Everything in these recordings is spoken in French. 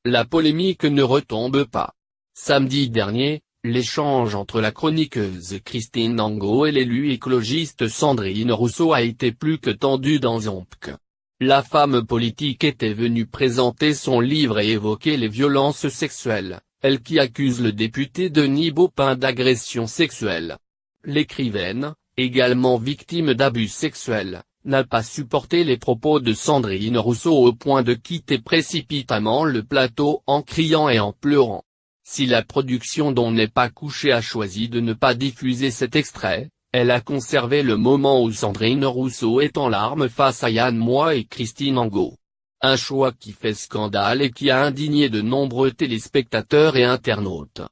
La polémique ne retombe pas. Samedi dernier, l'échange entre la chroniqueuse Christine Angot et l'élue écologiste Sandrine Rousseau a été plus que tendu dans Zonk. La femme politique était venue présenter son livre et évoquer les violences sexuelles, elle qui accuse le député Denis Baupin d'agression sexuelle. L'écrivaine, également victime d'abus sexuels, n'a pas supporté les propos de Sandrine Rousseau au point de quitter précipitamment le plateau en criant et en pleurant. Si la production dont n'est pas couché a choisi de ne pas diffuser cet extrait, elle a conservé le moment où Sandrine Rousseau est en larmes face à Yann Moix et Christine Angot. Un choix qui fait scandale et qui a indigné de nombreux téléspectateurs et internautes.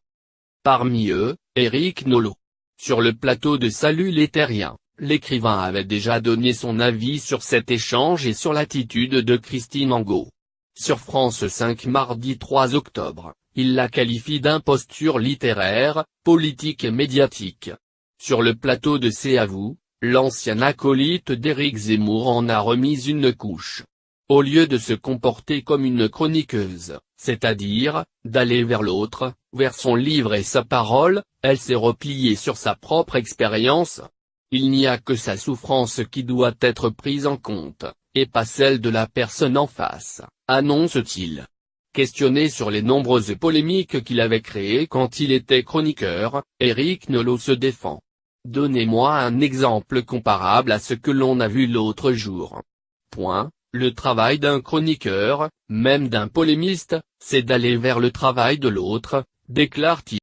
Parmi eux, Éric Nolot. Sur le plateau de Salut les Terriens, l'écrivain avait déjà donné son avis sur cet échange et sur l'attitude de Christine Angot. Sur France 5 mardi 3 octobre, il la qualifie d'imposture littéraire, politique et médiatique. Sur le plateau de C'est à vous, l'ancien acolyte d'Éric Zemmour en a remis une couche. Au lieu de se comporter comme une chroniqueuse, c'est-à-dire, d'aller vers l'autre, vers son livre et sa parole, elle s'est repliée sur sa propre expérience. Il n'y a que sa souffrance qui doit être prise en compte, et pas celle de la personne en face, annonce-t-il. Questionné sur les nombreuses polémiques qu'il avait créées quand il était chroniqueur, Éric Nolot se défend. Donnez-moi un exemple comparable à ce que l'on a vu l'autre jour. Le travail d'un chroniqueur, même d'un polémiste, c'est d'aller vers le travail de l'autre, déclare-t-il.